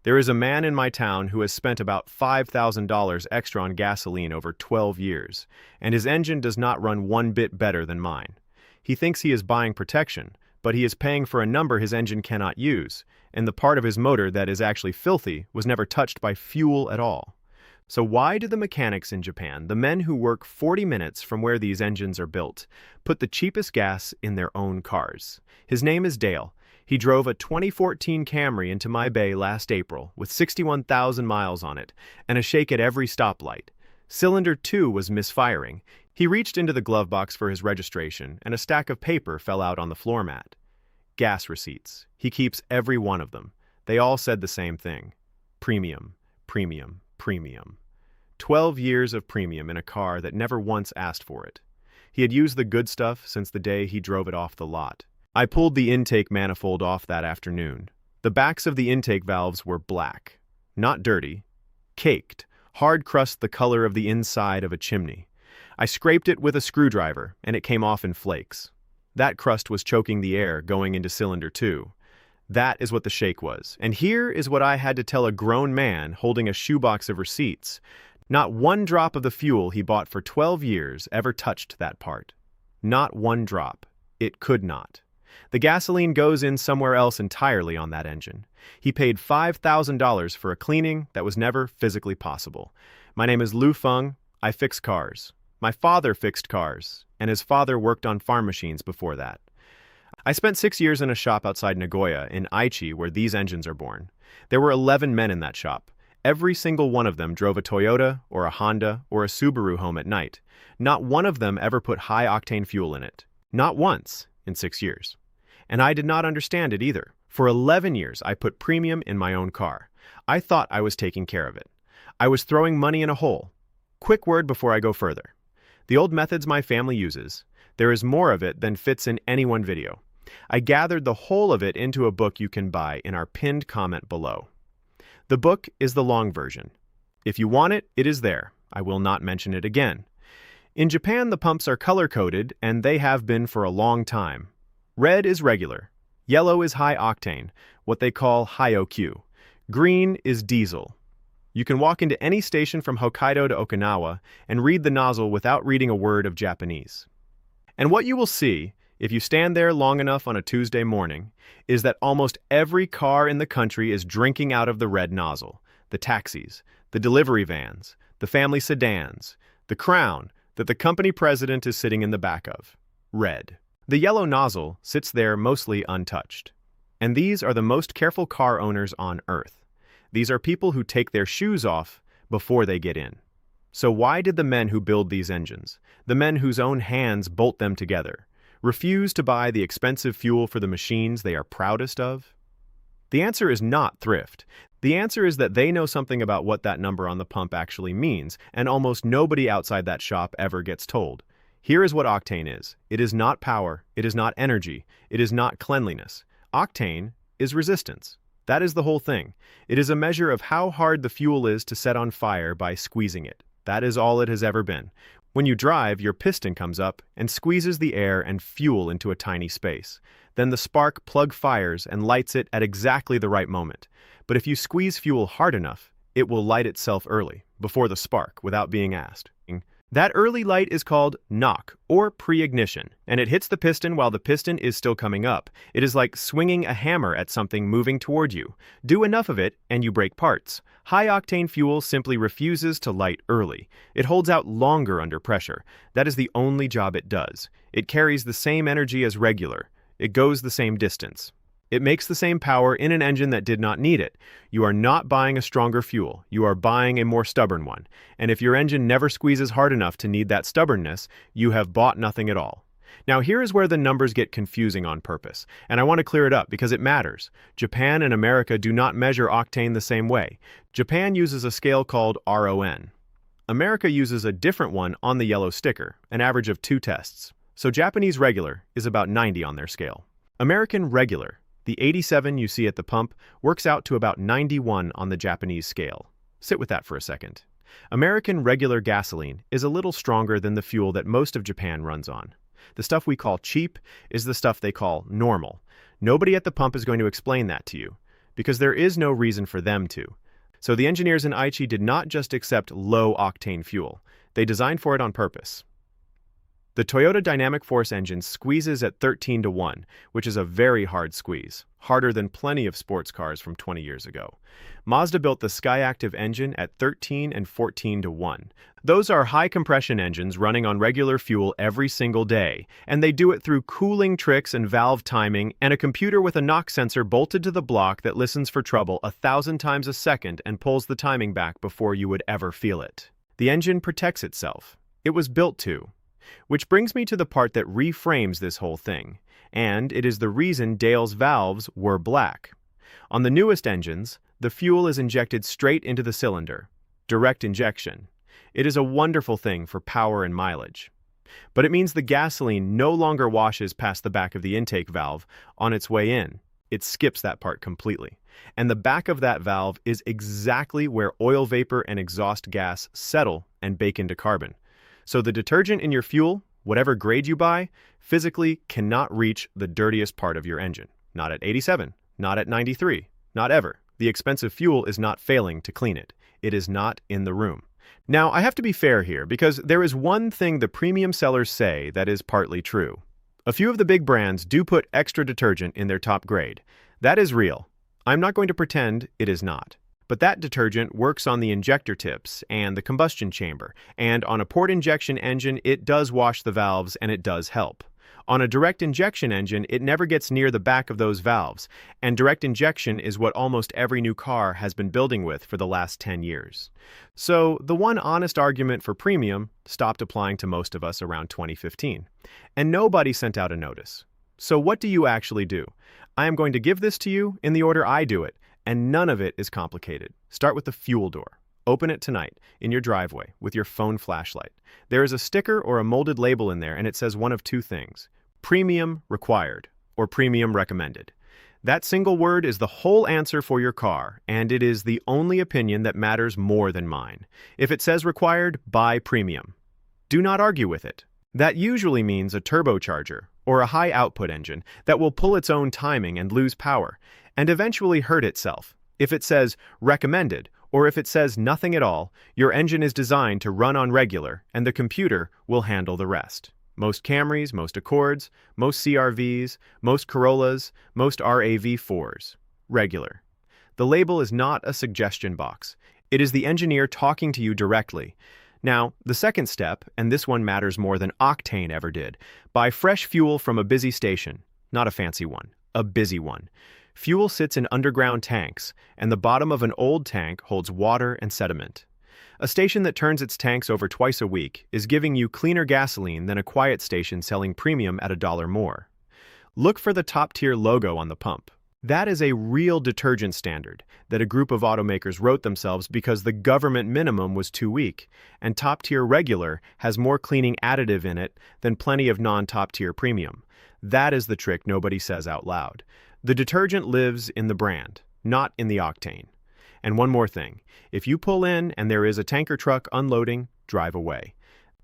There is a man in my town who has spent about $5,000 extra on gasoline over 12 years, and his engine does not run one bit better than mine. He thinks he is buying protection, but he is paying for a number his engine cannot use, and the part of his motor that is actually filthy was never touched by fuel at all. So why do the mechanics in Japan, the men who work 40 minutes from where these engines are built, put the cheapest gas in their own cars? His name is Dale. He drove a 2014 Camry into my bay last April with 61,000 miles on it and a shake at every stoplight. Cylinder 2 was misfiring. He reached into the glove box for his registration and a stack of paper fell out on the floor mat. Gas receipts. He keeps every one of them. They all said the same thing. Premium, premium, premium. 12 years of premium in a car that never once asked for it. He had used the good stuff since the day he drove it off the lot. I pulled the intake manifold off that afternoon. The backs of the intake valves were black. Not dirty. Caked. Hard crust the color of the inside of a chimney. I scraped it with a screwdriver, and it came off in flakes. That crust was choking the air going into cylinder 2. That is what the shake was. And here is what I had to tell a grown man holding a shoebox of receipts. Not one drop of the fuel he bought for 12 years ever touched that part. Not one drop. It could not. The gasoline goes in somewhere else entirely on that engine. He paid $5,000 for a cleaning that was never physically possible. My name is Lu Feng. I fix cars. My father fixed cars, and his father worked on farm machines before that. I spent 6 years in a shop outside Nagoya in Aichi where these engines are born. There were 11 men in that shop. Every single one of them drove a Toyota or a Honda or a Subaru home at night. Not one of them ever put high-octane fuel in it. Not once in 6 years. And I did not understand it either. For 11 years, I put premium in my own car. I thought I was taking care of it. I was throwing money in a hole. Quick word before I go further. The old methods my family uses, there is more of it than fits in any one video. I gathered the whole of it into a book you can buy in our pinned comment below. The book is the long version. If you want it, it is there. I will not mention it again. In Japan, the pumps are color-coded, and they have been for a long time. Red is regular. Yellow is high octane, what they call high OQ. Green is diesel. You can walk into any station from Hokkaido to Okinawa and read the nozzle without reading a word of Japanese. And what you will see, if you stand there long enough on a Tuesday morning, is that almost every car in the country is drinking out of the red nozzle. The taxis, the delivery vans, the family sedans, the Crown that the company president is sitting in the back of. Red. The yellow nozzle sits there mostly untouched. And these are the most careful car owners on Earth. These are people who take their shoes off before they get in. So why did the men who build these engines, the men whose own hands bolt them together, refuse to buy the expensive fuel for the machines they are proudest of? The answer is not thrift. The answer is that they know something about what that number on the pump actually means, and almost nobody outside that shop ever gets told. Here is what octane is. It is not power. It is not energy. It is not cleanliness. Octane is resistance. That is the whole thing. It is a measure of how hard the fuel is to set on fire by squeezing it. That is all it has ever been. When you drive, your piston comes up and squeezes the air and fuel into a tiny space. Then the spark plug fires and lights it at exactly the right moment. But if you squeeze fuel hard enough, it will light itself early, before the spark, without being asked. That early light is called knock, or pre-ignition, and it hits the piston while the piston is still coming up. It is like swinging a hammer at something moving toward you. Do enough of it, and you break parts. High-octane fuel simply refuses to light early. It holds out longer under pressure. That is the only job it does. It carries the same energy as regular. It goes the same distance. It makes the same power in an engine that did not need it. You are not buying a stronger fuel. You are buying a more stubborn one. And if your engine never squeezes hard enough to need that stubbornness, you have bought nothing at all. Now here is where the numbers get confusing on purpose, and I want to clear it up because it matters. Japan and America do not measure octane the same way. Japan uses a scale called RON. America uses a different one on the yellow sticker, an average of 2 tests. So Japanese regular is about 90 on their scale. American regular, the 87 you see at the pump, works out to about 91 on the Japanese scale. Sit with that for a second. American regular gasoline is a little stronger than the fuel that most of Japan runs on. The stuff we call cheap is the stuff they call normal. Nobody at the pump is going to explain that to you. because there is no reason for them to. So the engineers in Aichi did not just accept low-octane fuel. They designed for it on purpose. The Toyota Dynamic Force engine squeezes at 13-1, which is a very hard squeeze, harder than plenty of sports cars from 20 years ago. Mazda built the Skyactiv engine at 13 and 14-1. Those are high-compression engines running on regular fuel every single day, and they do it through cooling tricks and valve timing and a computer with a knock sensor bolted to the block that listens for trouble 1,000 times a second and pulls the timing back before you would ever feel it. The engine protects itself. It was built to. Which brings me to the part that reframes this whole thing, and it is the reason Dale's valves were black. On the newest engines, the fuel is injected straight into the cylinder, direct injection. It is a wonderful thing for power and mileage. But it means the gasoline no longer washes past the back of the intake valve on its way in. It skips that part completely. And the back of that valve is exactly where oil vapor and exhaust gas settle and bake into carbon. So the detergent in your fuel, whatever grade you buy, physically cannot reach the dirtiest part of your engine. Not at 87, not at 93, not ever. The expensive fuel is not failing to clean it. It is not in the room. Now, I have to be fair here because there is one thing the premium sellers say that is partly true. A few of the big brands do put extra detergent in their top grade. That is real. I'm not going to pretend it is not. But that detergent works on the injector tips and the combustion chamber, and on a port injection engine, it does wash the valves and it does help. On a direct injection engine, it never gets near the back of those valves, and direct injection is what almost every new car has been building with for the last 10 years. So the one honest argument for premium stopped applying to most of us around 2015, and nobody sent out a notice. So what do you actually do? I am going to give this to you in the order I do it. And none of it is complicated. Start with the fuel door. Open it tonight in your driveway with your phone flashlight. There is a sticker or a molded label in there, and it says one of two things: premium required or premium recommended. That single word is the whole answer for your car, and it is the only opinion that matters more than mine. If it says required, buy premium. Do not argue with it. That usually means a turbocharger or a high output engine that will pull its own timing and lose power, and eventually hurt itself. If it says recommended, or if it says nothing at all, your engine is designed to run on regular, and the computer will handle the rest. Most Camrys, most Accords, most CR-Vs, most Corollas, most RAV4s. Regular. The label is not a suggestion box. It is the engineer talking to you directly. Now, the second step, and this one matters more than octane ever did, buy fresh fuel from a busy station. Not a fancy one, a busy one. Fuel sits in underground tanks, and the bottom of an old tank holds water and sediment. A station that turns its tanks over twice a week is giving you cleaner gasoline than a quiet station selling premium at $1 more. Look for the top-tier logo on the pump. That is a real detergent standard that a group of automakers wrote themselves because the government minimum was too weak, and top-tier regular has more cleaning additive in it than plenty of non-top-tier premium. That is the trick nobody says out loud. The detergent lives in the brand, not in the octane. And one more thing, if you pull in and there is a tanker truck unloading, drive away.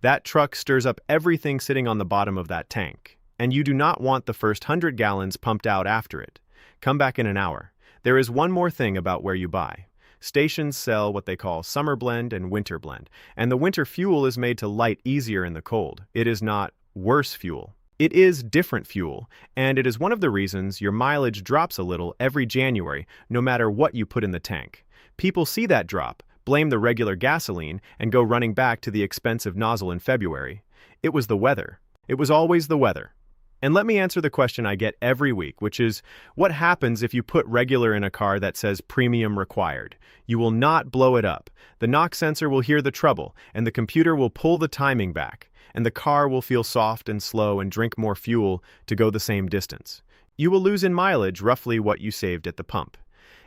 That truck stirs up everything sitting on the bottom of that tank, and you do not want the first 100 gallons pumped out after it. Come back in an hour. There is one more thing about where you buy. Stations sell what they call summer blend and winter blend, and the winter fuel is made to light easier in the cold. It is not worse fuel. It is different fuel, and it is one of the reasons your mileage drops a little every January, no matter what you put in the tank. People see that drop, blame the regular gasoline, and go running back to the expensive nozzle in February. It was the weather. It was always the weather. And let me answer the question I get every week, which is, what happens if you put regular in a car that says premium required? You will not blow it up. The knock sensor will hear the trouble, and the computer will pull the timing back, and the car will feel soft and slow and drink more fuel to go the same distance. You will lose in mileage roughly what you saved at the pump.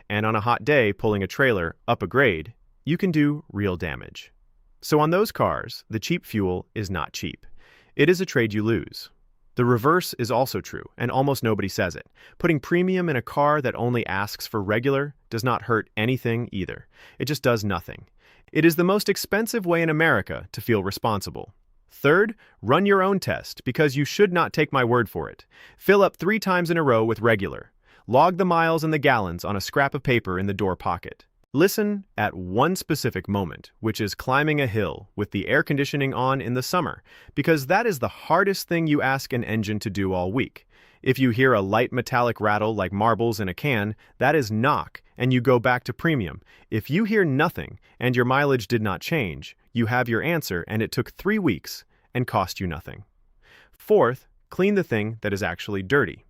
And on a hot day, pulling a trailer up a grade, you can do real damage. So on those cars, the cheap fuel is not cheap. It is a trade you lose. The reverse is also true, and almost nobody says it. Putting premium in a car that only asks for regular does not hurt anything either. It just does nothing. It is the most expensive way in America to feel responsible. Third, run your own test, because you should not take my word for it. Fill up 3 times in a row with regular. Log the miles and the gallons on a scrap of paper in the door pocket. Listen at one specific moment, which is climbing a hill with the air conditioning on in the summer, because that is the hardest thing you ask an engine to do all week. If you hear a light metallic rattle like marbles in a can, that is knock, and you go back to premium. If you hear nothing and your mileage did not change, you have your answer and it took 3 weeks and cost you nothing. Fourth, clean the thing that is actually dirty.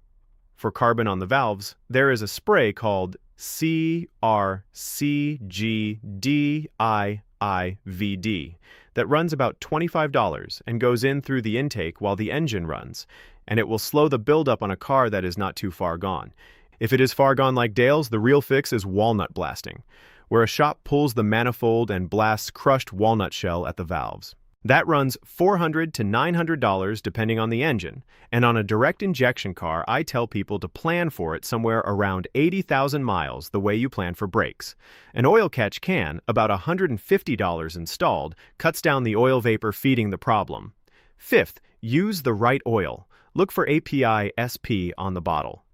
For carbon on the valves, there is a spray called CRCGDIIVD that runs about $25 and goes in through the intake while the engine runs, and it will slow the buildup on a car that is not too far gone. If it is far gone like Dale's, the real fix is walnut blasting, where a shop pulls the manifold and blasts crushed walnut shell at the valves. That runs $400 to $900 depending on the engine, and on a direct injection car, I tell people to plan for it somewhere around 80,000 miles the way you plan for brakes. An oil catch can, about $150 installed, cuts down the oil vapor feeding the problem. Fifth, use the right oil. Look for API SP on the bottle.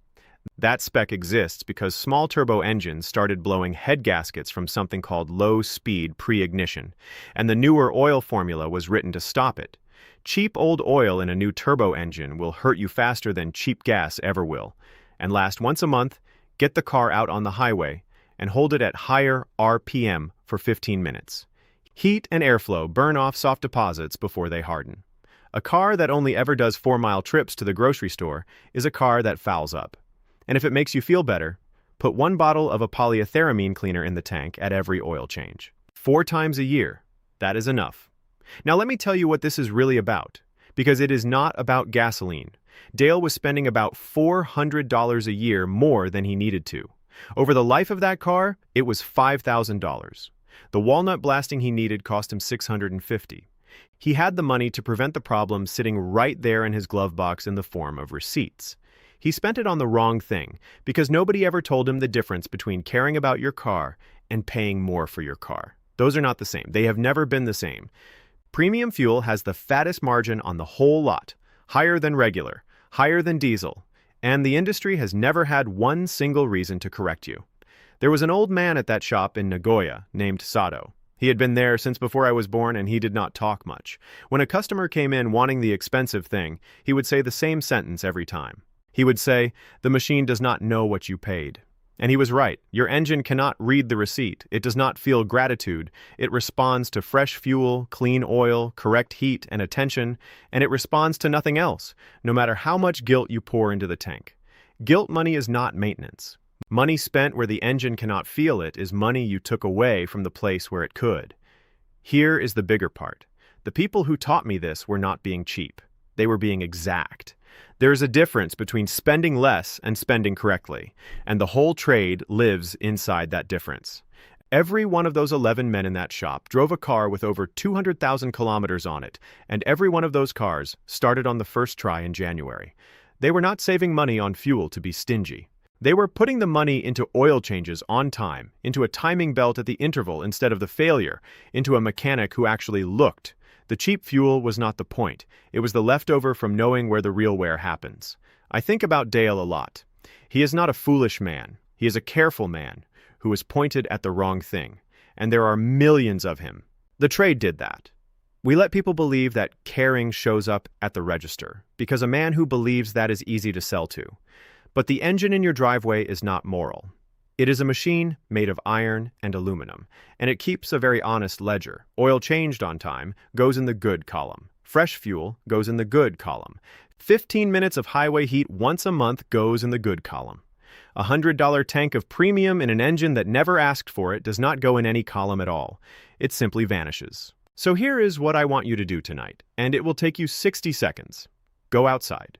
That spec exists because small turbo engines started blowing head gaskets from something called low-speed pre-ignition, and the newer oil formula was written to stop it. Cheap old oil in a new turbo engine will hurt you faster than cheap gas ever will. And last once a month, get the car out on the highway and hold it at higher RPM for 15 minutes. Heat and airflow burn off soft deposits before they harden. A car that only ever does 4-mile trips to the grocery store is a car that fouls up. And if it makes you feel better, put 1 bottle of a polyethylamine cleaner in the tank at every oil change. 4 times a year. That is enough. Now let me tell you what this is really about, because it is not about gasoline. Dale was spending about $400 a year more than he needed to. Over the life of that car, it was $5,000. The walnut blasting he needed cost him $650. He had the money to prevent the problem sitting right there in his glove box in the form of receipts. He spent it on the wrong thing because nobody ever told him the difference between caring about your car and paying more for your car. Those are not the same. They have never been the same. Premium fuel has the fattest margin on the whole lot, higher than regular, higher than diesel, and the industry has never had one single reason to correct you. There was an old man at that shop in Nagoya named Sato. He had been there since before I was born, and he did not talk much. When a customer came in wanting the expensive thing, he would say the same sentence every time. He would say, "The machine does not know what you paid." And he was right. Your engine cannot read the receipt. It does not feel gratitude. It responds to fresh fuel, clean oil, correct heat and attention, and it responds to nothing else, no matter how much guilt you pour into the tank. Guilt money is not maintenance. Money spent where the engine cannot feel it is money you took away from the place where it could. Here is the bigger part. The people who taught me this were not being cheap. They were being exact. There is a difference between spending less and spending correctly, and the whole trade lives inside that difference. Every one of those 11 men in that shop drove a car with over 200,000 kilometers on it, and every one of those cars started on the first try in January. They were not saving money on fuel to be stingy. They were putting the money into oil changes on time, into a timing belt at the interval instead of the failure, into a mechanic who actually looked. The cheap fuel was not the point. It was the leftover from knowing where the real wear happens. I think about Dale a lot. He is not a foolish man. He is a careful man who is pointed at the wrong thing. And there are millions of him. The trade did that. We let people believe that caring shows up at the register, because a man who believes that is easy to sell to. But the engine in your driveway is not moral. It is a machine made of iron and aluminum, and it keeps a very honest ledger. Oil changed on time goes in the good column. Fresh fuel goes in the good column. 15 minutes of highway heat once a month goes in the good column. A $100 tank of premium in an engine that never asked for it does not go in any column at all. It simply vanishes. So here is what I want you to do tonight, and it will take you 60 seconds. Go outside.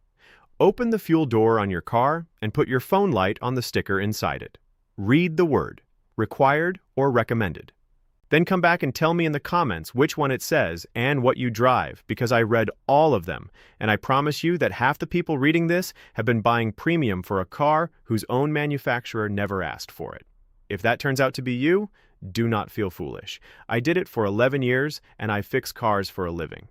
Open the fuel door on your car and put your phone light on the sticker inside it. Read the word, required or recommended. Then come back and tell me in the comments which one it says and what you drive, because I read all of them, and I promise you that half the people reading this have been buying premium for a car whose own manufacturer never asked for it. If that turns out to be you, do not feel foolish. I did it for 11 years, and I fix cars for a living.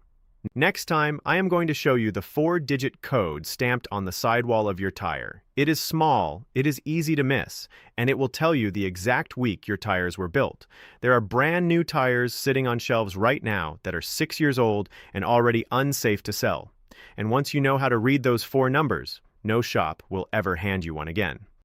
Next time, I am going to show you the 4-digit code stamped on the sidewall of your tire. It is small, it is easy to miss, and it will tell you the exact week your tires were built. There are brand new tires sitting on shelves right now that are 6 years old and already unsafe to sell. And once you know how to read those 4 numbers, no shop will ever hand you one again.